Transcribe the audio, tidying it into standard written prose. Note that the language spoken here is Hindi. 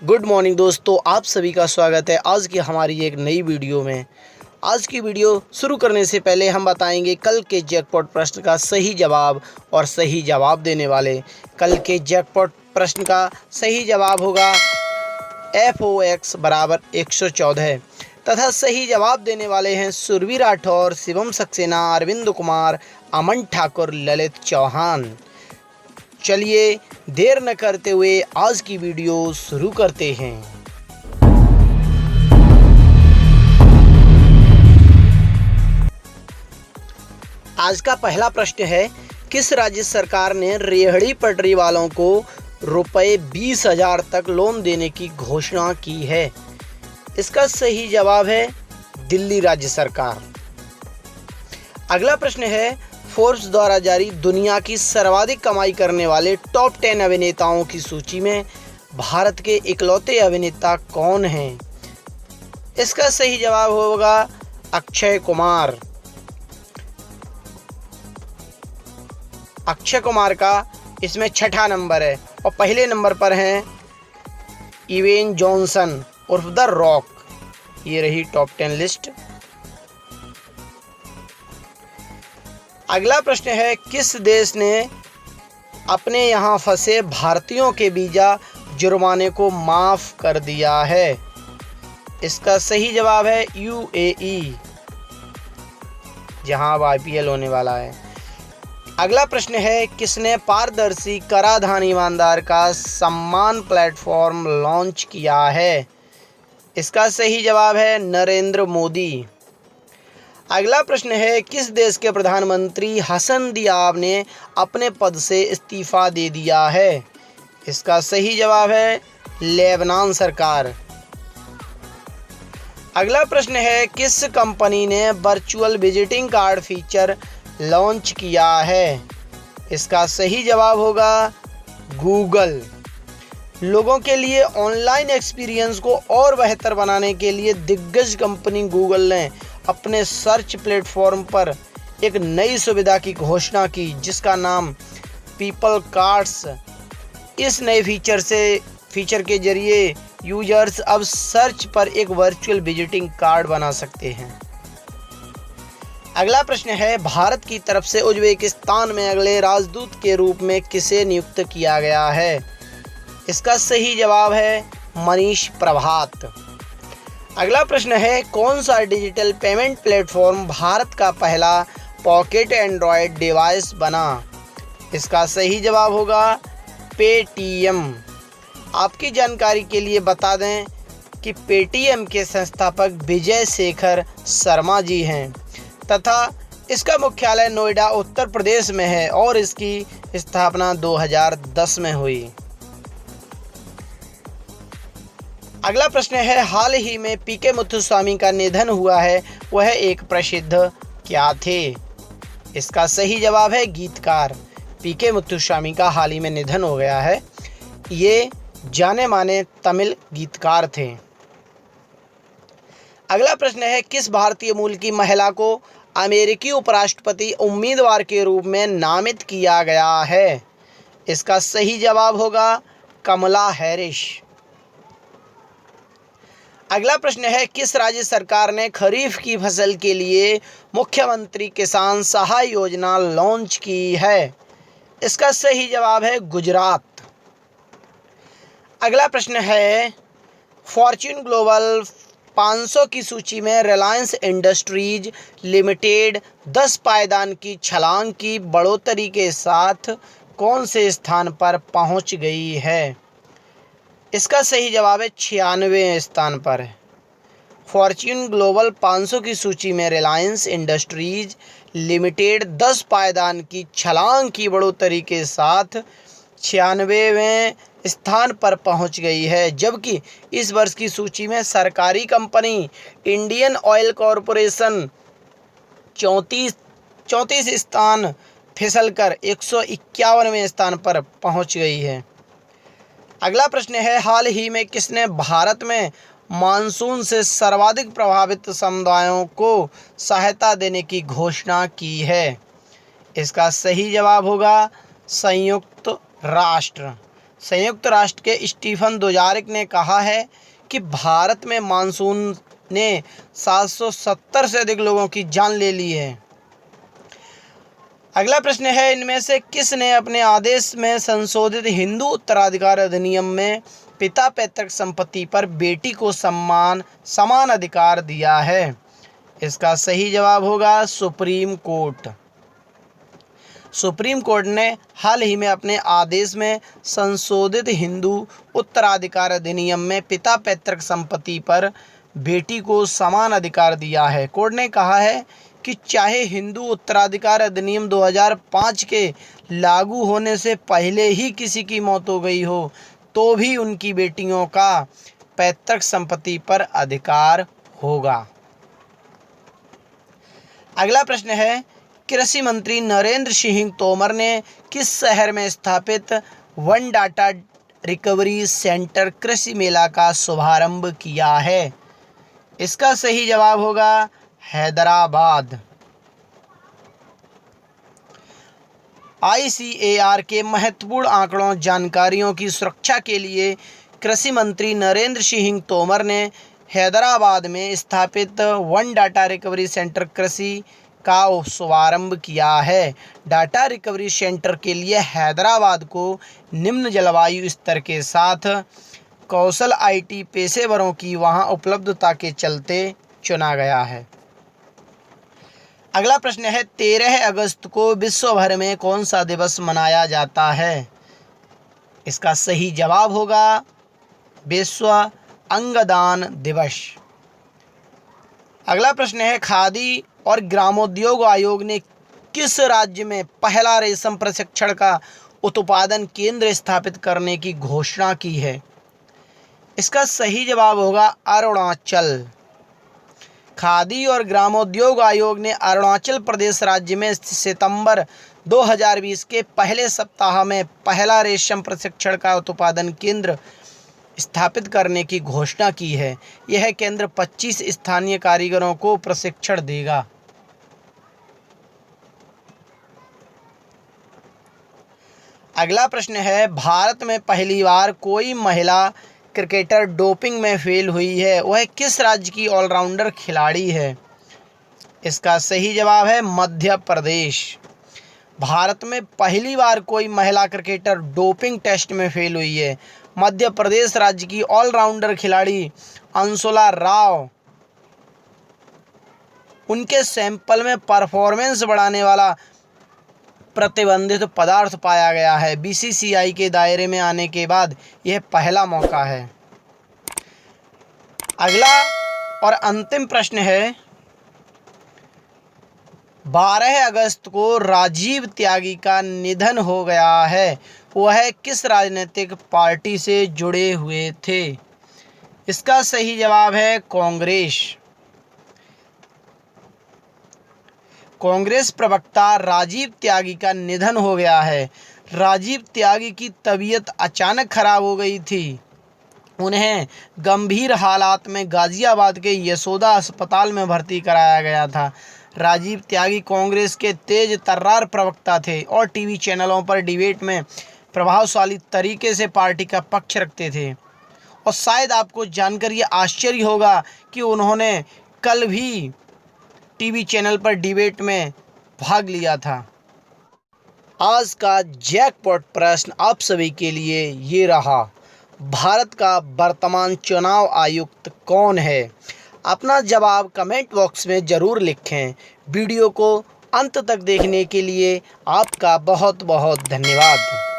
गुड मॉर्निंग दोस्तों, आप सभी का स्वागत है आज की हमारी एक नई वीडियो में। आज की वीडियो शुरू करने से पहले हम बताएंगे कल के जैकपॉट प्रश्न का सही जवाब और सही जवाब देने वाले। कल के जैकपॉट प्रश्न का सही जवाब होगा FOX बराबर 114 तथा सही जवाब देने वाले हैं सुरभि राठौर, शिवम सक्सेना, अरविंद कुमार, अमन ठाकुर, ललित चौहान। चलिए देर न करते हुए आज की वीडियो शुरू करते हैं। आज का पहला प्रश्न है, किस राज्य सरकार ने रेहड़ी पटरी वालों को रुपए 20,000 तक लोन देने की घोषणा की है? इसका सही जवाब है दिल्ली राज्य सरकार। अगला प्रश्न है, फोर्ब्स द्वारा जारी दुनिया की सर्वाधिक कमाई करने वाले टॉप 10 अभिनेताओं की सूची में भारत के इकलौते अभिनेता कौन हैं? इसका सही जवाब होगा अक्षय कुमार। अक्षय कुमार का इसमें 6ठा नंबर है और पहले नंबर पर हैं इवेन जॉनसन उर्फ द रॉक। ये रही टॉप 10 लिस्ट। अगला प्रश्न है, किस देश ने अपने यहाँ फंसे भारतीयों के वीज़ा जुर्माने को माफ़ कर दिया है? इसका सही जवाब है UAE, जहाँ अब IPL होने वाला है। अगला प्रश्न है, किसने पारदर्शी कराधान ईमानदार का सम्मान प्लेटफॉर्म लॉन्च किया है? इसका सही जवाब है नरेंद्र मोदी। अगला प्रश्न है, किस देश के प्रधानमंत्री हसन दियाब ने अपने पद से इस्तीफा दे दिया है? इसका सही जवाब है लेबनान सरकार। अगला प्रश्न है, किस कंपनी ने virtual visiting card feature launch किया है? इसका सही जवाब होगा गूगल। लोगों के लिए ऑनलाइन एक्सपीरियंस को और बेहतर बनाने के लिए दिग्गज कंपनी गूगल ने अपने सर्च प्लेटफॉर्म पर एक नई सुविधा की घोषणा की, जिसका नाम पीपल कार्ड्स। इस नए फीचर के जरिए यूजर्स अब सर्च पर एक वर्चुअल विजिटिंग कार्ड बना सकते हैं। अगला प्रश्न है, भारत की तरफ से उज्बेकिस्तान में अगले राजदूत के रूप में किसे नियुक्त किया गया है? इसका सही जवाब है मनीष प्रभात। अगला प्रश्न है, कौन सा डिजिटल पेमेंट प्लेटफॉर्म भारत का पहला पॉकेट एंड्रॉयड डिवाइस बना? इसका सही जवाब होगा पेटीएम। आपकी जानकारी के लिए बता दें कि पेटीएम के संस्थापक विजय शेखर शर्मा जी हैं तथा इसका मुख्यालय नोएडा उत्तर प्रदेश में है और इसकी स्थापना 2010 में हुई। अगला प्रश्न है, हाल ही में पीके मुथुस्वामी का निधन हुआ है, वह एक प्रसिद्ध क्या थे? इसका सही जवाब है गीतकार। पीके मुथुस्वामी का हाल ही में निधन हो गया है। ये जाने माने तमिल गीतकार थे। अगला प्रश्न है, किस भारतीय मूल की महिला को अमेरिकी उपराष्ट्रपति उम्मीदवार के रूप में नामित किया गया है? इसका सही जवाब होगा कमला हैरिस। अगला प्रश्न है, किस राज्य सरकार ने खरीफ की फसल के लिए मुख्यमंत्री किसान सहाय योजना लॉन्च की है? इसका सही जवाब है गुजरात। अगला प्रश्न है, फॉर्च्यून ग्लोबल 500 की सूची में रिलायंस इंडस्ट्रीज लिमिटेड 10 पायदान की छलांग की बढ़ोतरी के साथ कौन से स्थान पर पहुंच गई है? इसका सही जवाब है 96वें स्थान पर है। फॉर्च्यून ग्लोबल 500 की सूची में रिलायंस इंडस्ट्रीज लिमिटेड 10 पायदान की छलांग की बढ़ोतरी के साथ 96वें स्थान पर पहुंच गई है, जबकि इस वर्ष की सूची में सरकारी कंपनी इंडियन ऑयल कॉरपोरेशन 34 स्थान फिसलकर 151वें स्थान पर पहुंच गई है। अगला प्रश्न है, हाल ही में किसने भारत में मानसून से सर्वाधिक प्रभावित समुदायों को सहायता देने की घोषणा की है? इसका सही जवाब होगा संयुक्त राष्ट्र। संयुक्त राष्ट्र के स्टीफन दुजारिक ने कहा है कि भारत में मानसून ने 770 से अधिक लोगों की जान ले ली है। अगला प्रश्न है, इनमें से किसने अपने आदेश में संशोधित हिंदू उत्तराधिकार अधिनियम में पिता पैतृक संपत्ति पर बेटी को समान अधिकार दिया है? इसका सही जवाब होगा सुप्रीम कोर्ट। सुप्रीम कोर्ट ने हाल ही में अपने आदेश में संशोधित हिंदू उत्तराधिकार अधिनियम में पिता पैतृक संपत्ति पर बेटी को समान अधिकार दिया है। कोर्ट ने कहा है कि चाहे हिंदू उत्तराधिकार अधिनियम 2005 के लागू होने से पहले ही किसी की मौत हो गई हो, तो भी उनकी बेटियों का पैतृक संपत्ति पर अधिकार होगा। अगला प्रश्न है, कृषि मंत्री नरेंद्र सिंह तोमर ने किस शहर में स्थापित वन डाटा रिकवरी सेंटर कृषि मेला का शुभारंभ किया है? इसका सही जवाब होगा हैदराबाद। ICAR के महत्वपूर्ण आंकड़ों जानकारियों की सुरक्षा के लिए कृषि मंत्री नरेंद्र सिंह तोमर ने हैदराबाद में स्थापित वन डाटा रिकवरी सेंटर कृषि का शुभारंभ किया है। डाटा रिकवरी सेंटर के लिए हैदराबाद को निम्न जलवायु स्तर के साथ कौशल IT पेशेवरों की वहां उपलब्धता के चलते चुना गया है। अगला प्रश्न है, 13 अगस्त को विश्व भर में कौन सा दिवस मनाया जाता है? इसका सही जवाब होगा विश्व अंगदान दिवस। अगला प्रश्न है, खादी और ग्रामोद्योग आयोग ने किस राज्य में पहला रेशम प्रशिक्षण का उत्पादन केंद्र स्थापित करने की घोषणा की है? इसका सही जवाब होगा अरुणाचल। खादी और ग्रामोद्योग आयोग ने अरुणाचल प्रदेश राज्य में सितंबर 2020 के पहले सप्ताह में पहला रेशम प्रशिक्षण का उत्पादन केंद्र स्थापित करने की घोषणा की है। यह केंद्र 25 स्थानीय कारीगरों को प्रशिक्षण देगा। अगला प्रश्न है, भारत में पहली बार कोई महिला क्रिकेटर डोपिंग में फेल हुई है, वह किस राज्य की ऑलराउंडर खिलाड़ी है? इसका सही जवाब है मध्य प्रदेश। भारत में पहली बार कोई महिला क्रिकेटर डोपिंग टेस्ट में फेल हुई है। मध्य प्रदेश राज्य की ऑलराउंडर खिलाड़ी अंशुला राव, उनके सैंपल में परफॉर्मेंस बढ़ाने वाला प्रतिबंधित पदार्थ पाया गया है। BCCI के दायरे में आने के बाद यह पहला मौका है। अगला और अंतिम प्रश्न है, 12 अगस्त को राजीव त्यागी का निधन हो गया है, वह किस राजनीतिक पार्टी से जुड़े हुए थे? इसका सही जवाब है कांग्रेस। कांग्रेस प्रवक्ता राजीव त्यागी का निधन हो गया है। राजीव त्यागी की तबीयत अचानक खराब हो गई थी। उन्हें गंभीर हालात में गाजियाबाद के यशोदा अस्पताल में भर्ती कराया गया था। राजीव त्यागी कांग्रेस के तेज तर्रार प्रवक्ता थे और टीवी चैनलों पर डिबेट में प्रभावशाली तरीके से पार्टी का पक्ष रखते थे। और शायद आपको जानकर ये आश्चर्य होगा कि उन्होंने कल भी टीवी चैनल पर डिबेट में भाग लिया था। आज का जैकपॉट प्रश्न आप सभी के लिए ये रहा, भारत का वर्तमान चुनाव आयुक्त कौन है? अपना जवाब कमेंट बॉक्स में ज़रूर लिखें। वीडियो को अंत तक देखने के लिए आपका बहुत बहुत धन्यवाद।